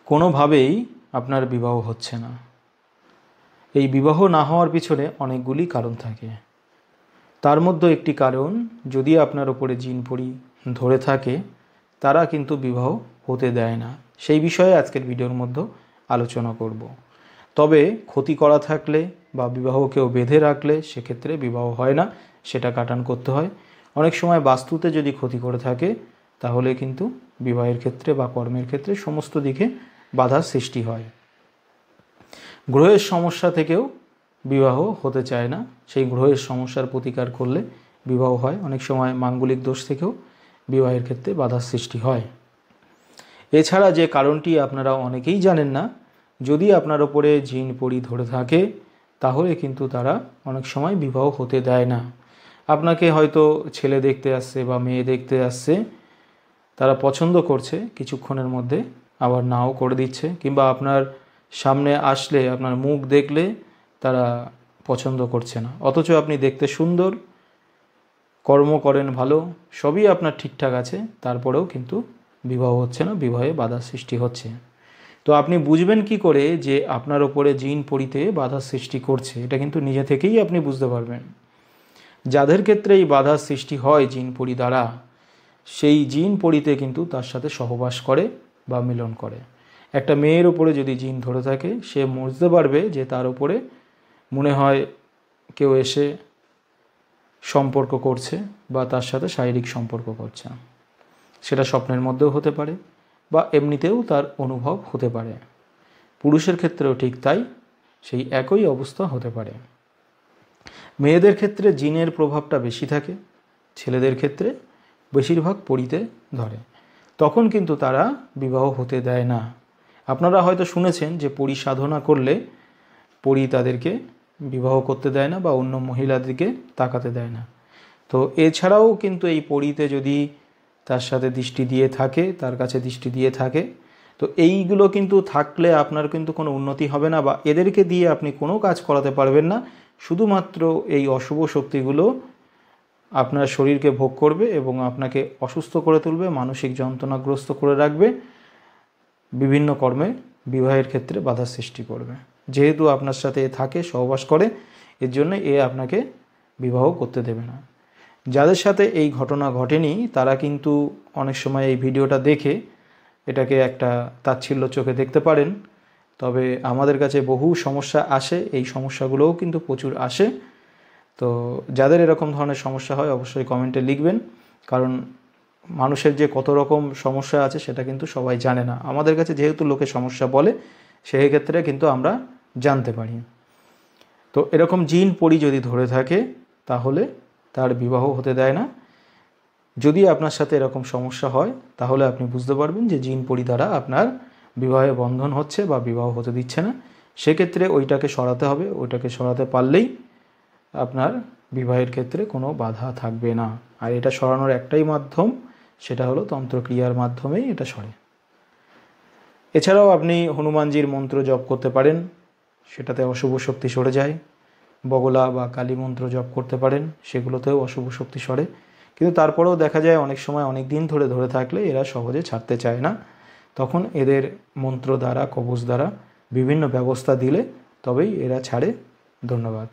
কোনোভাবেই আপনার বিবাহ হচ্ছে না। এই বিবাহ না হওয়ার পিছনে অনেকগুলি কারণ থাকে। তার মধ্যে একটি কারণ, যদি আপনার ওপরে জিন পরি ধরে থাকে তারা কিন্তু বিবাহ হতে দেয় না। সেই বিষয়ে আজকের ভিডিওর মধ্যে আলোচনা করব। তবে ক্ষতি করা থাকলে বা বিবাহ কেউ বেঁধে রাখলে সেক্ষেত্রে বিবাহ হয় না, সেটা কাটান করতে হয়। অনেক সময় বাস্তুতে যদি ক্ষতি করে থাকে তাহলে কিন্তু বিবাহের ক্ষেত্রে বা কর্মের ক্ষেত্রে সমস্ত দিকে বাধার সৃষ্টি হয়। গ্রহের সমস্যা থেকেও বিবাহ হতে চায় না, সেই গ্রহের সমস্যার প্রতিকার করলে বিবাহ হয়। অনেক সময় মাঙ্গলিক দোষ থেকেও বিবাহের ক্ষেত্রে বাধার সৃষ্টি হয়। এছাড়া যে কারণটি আপনারা অনেকেই জানেন না, যদি আপনার ওপরে জিন পরি ধরে থাকে তাহলে কিন্তু তারা অনেক সময় বিবাহ হতে দেয় না। আপনাকে হয়তো ছেলে দেখতে আসছে বা মেয়ে দেখতে আসছে, তারা পছন্দ করছে, কিছুক্ষণের মধ্যে আবার নাও করে দিচ্ছে, কিংবা আপনার সামনে আসলে আপনার মুখ দেখলে তারা পছন্দ করছে না, অথচ আপনি দেখতে সুন্দর, কর্ম করেন ভালো, সবই আপনার ঠিকঠাক আছে, তারপরেও কিন্তু বিবাহ হচ্ছে না, বিবাহে বাধা সৃষ্টি হচ্ছে। তো আপনি বুঝবেন কি করে যে আপনার ওপরে জিন পরিতে বাধা সৃষ্টি করছে? এটা কিন্তু নিজে থেকেই আপনি বুঝতে পারবেন। যাদের ক্ষেত্রে এই বাধার সৃষ্টি হয় জিন পরি দ্বারা, সেই জিন পরিতে কিন্তু তার সাথে সহবাস করে বা মিলন করে। একটা মেয়ের ওপরে যদি জিন ধরে থাকে, সে বুঝতে পারবে যে তার ওপরে মনে হয় কেউ এসে সম্পর্ক করছে বা তার সাথে শারীরিক সম্পর্ক করছে। সেটা স্বপ্নের মধ্যেও হতে পারে বা এমনিতেও তার অনুভব হতে পারে। পুরুষের ক্ষেত্রেও ঠিক তাই, সেই একই অবস্থা হতে পারে। মেয়েদের ক্ষেত্রে জিনের প্রভাবটা বেশি থাকে, ছেলেদের ক্ষেত্রে বেশিরভাগ পরিতে ধরে, তখন কিন্তু তারা বিবাহ হতে দেয় না। আপনারা হয়তো শুনেছেন যে পরি সাধনা করলে পরি তাদেরকে বিবাহ করতে দেয় না বা অন্য মহিলাদেরকে তাকাতে দেয় না। তো এছাড়াও কিন্তু এই পরিতে যদি তার সাথে দৃষ্টি দিয়ে থাকে, তার কাছে দৃষ্টি দিয়ে থাকে, তো এইগুলো কিন্তু থাকলে আপনার কিন্তু কোনো উন্নতি হবে না বা এদেরকে দিয়ে আপনি কোনো কাজ করাতে পারবেন না। শুধুমাত্র এই অশুভ শক্তিগুলো আপনার শরীরকে ভোগ করবে এবং আপনাকে অসুস্থ করে তুলবে, মানসিক যন্ত্রণাগ্রস্ত করে রাখবে, বিভিন্ন কর্মে বিবাহের ক্ষেত্রে বাধার সৃষ্টি করবে। যেহেতু আপনার সাথে থাকে, সহবাস করে, এর জন্য আপনাকে বিবাহ করতে দেবে না। যাদের সাথে এই ঘটনা ঘটেনি তারা কিন্তু অনেক সময় এই ভিডিওটা দেখে এটাকে একটা তাচ্ছিল্য চোখে দেখতে পারেন। তবে আমাদের কাছে বহু সমস্যা আসে, এই সমস্যাগুলোও কিন্তু প্রচুর আসে। তো যাদের এরকম ধরনের সমস্যা হয় অবশ্যই কমেন্টে লিখবেন, কারণ মানুষের যে কত রকম সমস্যা আছে সেটা কিন্তু সবাই জানে না। আমাদের কাছে যেহেতু লোকে সমস্যা বলে, সেই ক্ষেত্রে কিন্তু আমরা জানতে পারি। তো এরকম জিন পরি যদি ধরে থাকে তাহলে তার বিবাহ হতে দেয় না। যদি আপনার সাথে এরকম সমস্যা হয় তাহলে আপনি বুঝতে পারবেন যে জিন পরি দ্বারা আপনার বিবাহে বন্ধন হচ্ছে বা বিবাহ হতে দিচ্ছে না। সেক্ষেত্রে ওইটাকে সরাতে হবে, ওইটাকে সরাতে পারলেই আপনার বিবাহের ক্ষেত্রে কোনো বাধা থাকবে না। আর এটা সরানোর একটাই মাধ্যম, সেটা হলো তন্ত্রক্রিয়ার মাধ্যমেই এটা সরে। এছাড়াও আপনি হনুমানজির মন্ত্র জপ করতে পারেন, সেটাতে অশুভ শক্তি সরে যায়। বগলা বা কালী মন্ত্র জপ করতে পারেন, সেগুলোতেও অশুভ শক্তি সরে। কিন্তু তারপরেও দেখা যায় অনেক সময় অনেক দিন ধরে থাকলে এরা সহজে ছাড়তে চায় না। তখন এদের মন্ত্র দ্বারা, কবচ দ্বারা বিভিন্ন ব্যবস্থা দিলে তবেই এরা ছাড়ে। ধন্যবাদ।